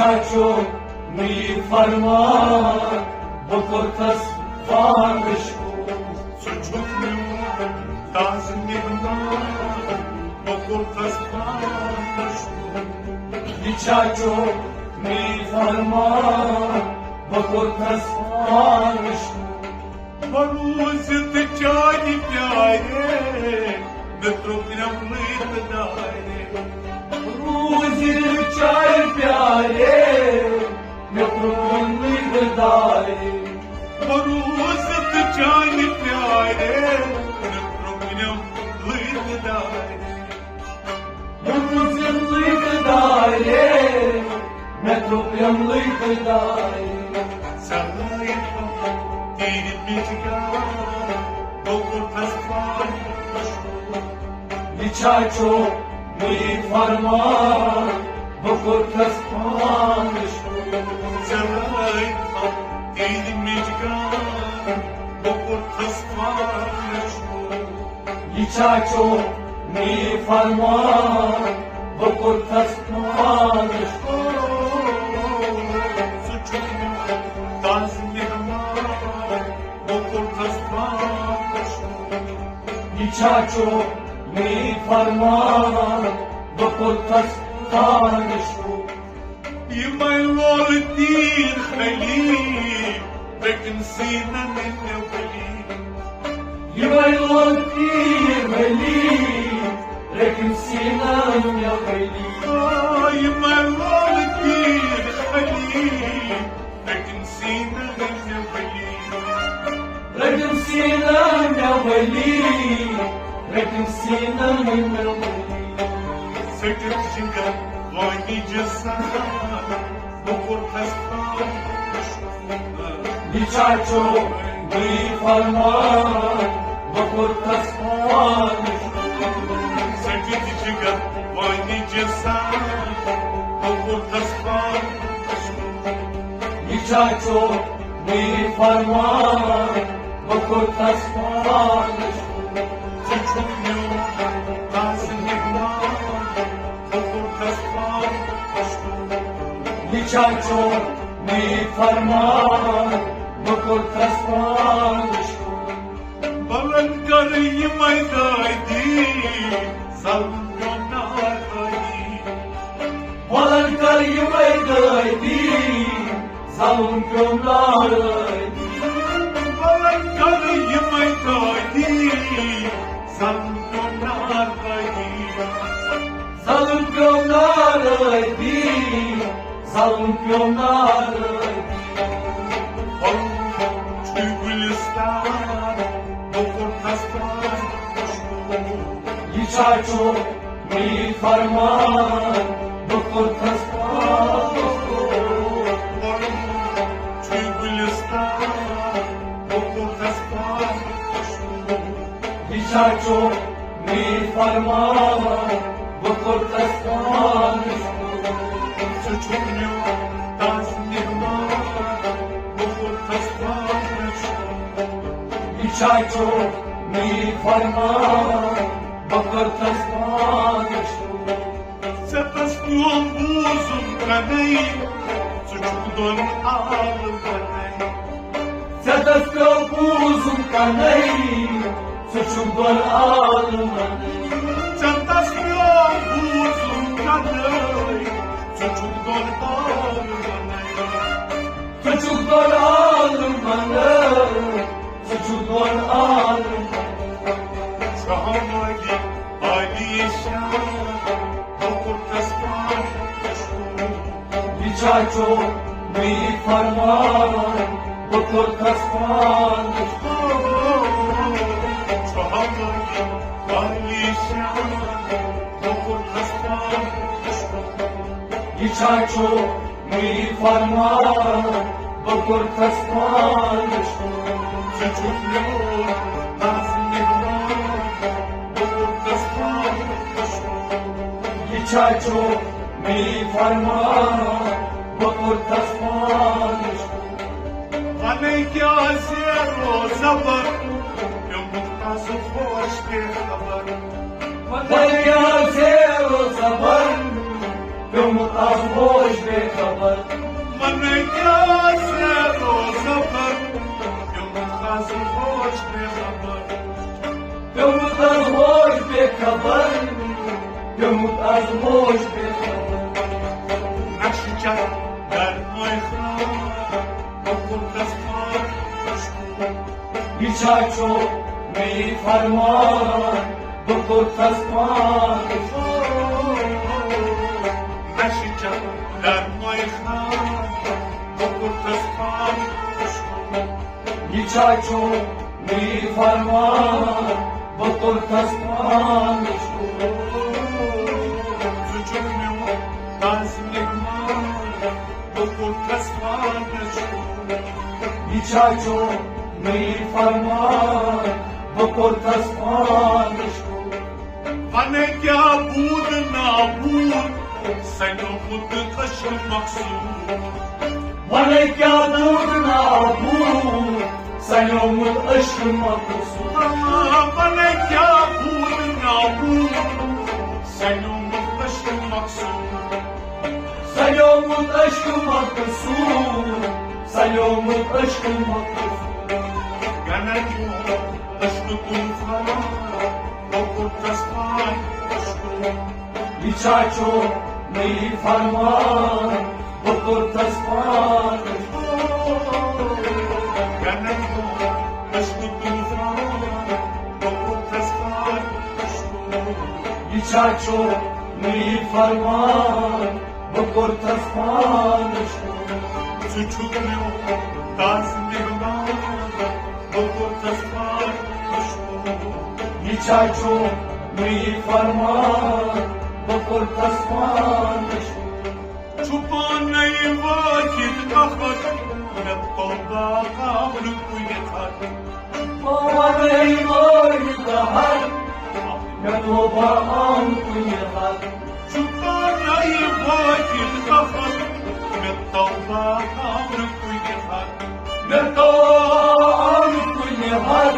چاچو می فرمان بکر تصفانش کن Suçukluğum tazminimden Okur tasmanmış چاچو می فرمان بکر تصفانش Maruz tıçani pyare Metropinam lıydı daire روزی چای پیاله نپرونی بداره Maruz tıçani pyare Metropinam lıydı daire روزی بداره نپرونی بداره Sarayıma değilim müzigar Okur tasmanmış چاچو می فرمان بکر تصفانش Sarayıma değilim müzigar Okur tasmanmış چاچو می فرمان بکر تصفانش Suçum tazminimden Okur tasmanmış چاچو می فرمان بکر تصفانش يميلوا الدين خليل لكن سينا من وليد يبيض كتير مليء لكن سينام يا خليل يميلوا الدين خليل لكن سينا من وليد لكن سينام يا ولي لكن سينام يا ولي سكت شنقا واني جسام بقر تسفان چاچو می فرمان بکر تصفانش سكت شنقا واني جسام بقر تسفان چاچو می فرمان بکر تصفانش Suçumlu tazminimden Okur tasmanmış چاچو می فرمان بکر تصفانش Balan karıyı maydaydı Salın gönardaydı Balan karıyı maydaydı Salın gömlardaydı Balan karıyı maydaydı Salın gönardaydı Salın gömlardaydı Salın gömlardaydı Çuy gülistan Okur tasmanmış چاچو می فرمان بکر تصفانش Çuy gülistan Okur tasmanmış چاچو می فرمان بکر تصفانش Suçumlu tazminimden Okur tasmanmış چاچو می فرمان بکر تصفانش Sepestuğum buzun kaneyi Suçuktan ağır kaneyi Sedefle buzun kaneyi Suçumdan ağlamanı Sepestuğum buzun kaneyi Suçuktan ağır kaneyi Suçumdan ağlamanı Suçumdan ağlamanı Şahamali Ali Yeşan Okur tasmanmış چاچو می فرمان بکر تصفانش Şahamali Ali Yeşan Okur tasmanmış چاچو می فرمان بکر تصفانش Suçumlu tazminimden Okur tasmanmış چاچو می فرمان بکر تصفانش عليك أسير وصبر يوم مختص خوش بخبر دریا زیر و زبر به امید از هوش بخبر من کاسه روزافر یوم خازی خوش بخبر به امید از هوش بخبر به امید از هوش بخبر نقشی کرد در مای خراب بکن دستان بیچارچو می فرمان بکن تسمان نقشی کرد در مای خراب بکن دستان بیچارچو می فرمان بکن تسمان Sucuk mu tazlik var Dokul tasman بیچارچو می فرمان بکن تسمان Bana kya bud nabud Sen o bud kaşı maksud bana kya بود نابود سیامت عشق مقصود Bana kya bud nabud Sen o bud kaşı maksud سیامت عشق مقصود سیامت عشق مقصود Gana kyo aşkı tufan Dokul tasman بیچارچو می فرمان بکن تسمان Gana kyo aşkı tufan Dokul tasman بیچارچو می فرمان بکن تسمان Suçuk mu tazlik var Dokul tasman بیچارچو می فرمان بکن تسمان Çupanayı vakit kahvat Ne toba kablu yeter آمده ای بای دهر به توبه آن کنیدر Çupanayı vakit kahvat Ne toba kablu yeter به توبه آن کنیدر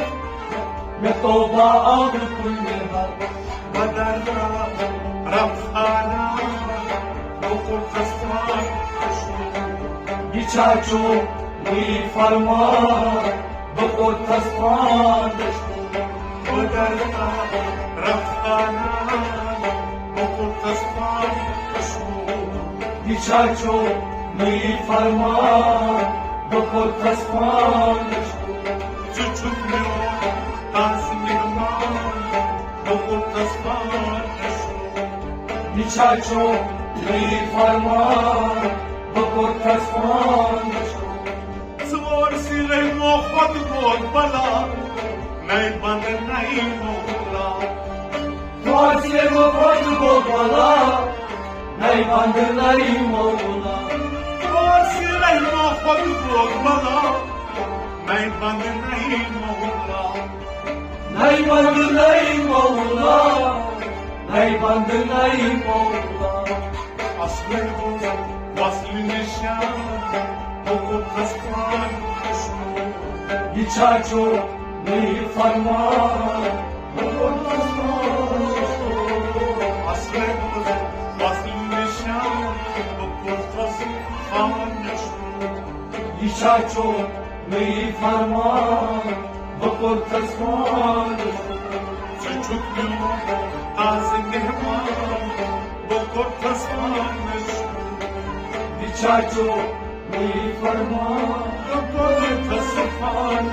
به توبه آن کنیدر Badarra Rafana Dokul tasman بیچارچو می فرمان بکن تسمان Badarra Rafana Dokul tasman بیچارچو می فرمان بکن تسمان Çocuk mu tazlik var Dokul tasman بیچارچو می فرمان بکن تسمان Svor sile mohod god bala Nay band nay mohla فارسی مفاد گو بالا نی بند نی مولا Svor sile mohod god bala Nay band nay mohla نی بند نی مولا نی بند نی مولا Aslı boz vaslı nişan Dokul tasman بیچارچو می فرمان بکن تسمان Aslı boz vaslı nişan Dokul tasman بیچارچو می فرمان بکن تسمان Çocuk mu taze mehman Dokul tasman بیچارچو می فرمان Dokul tasman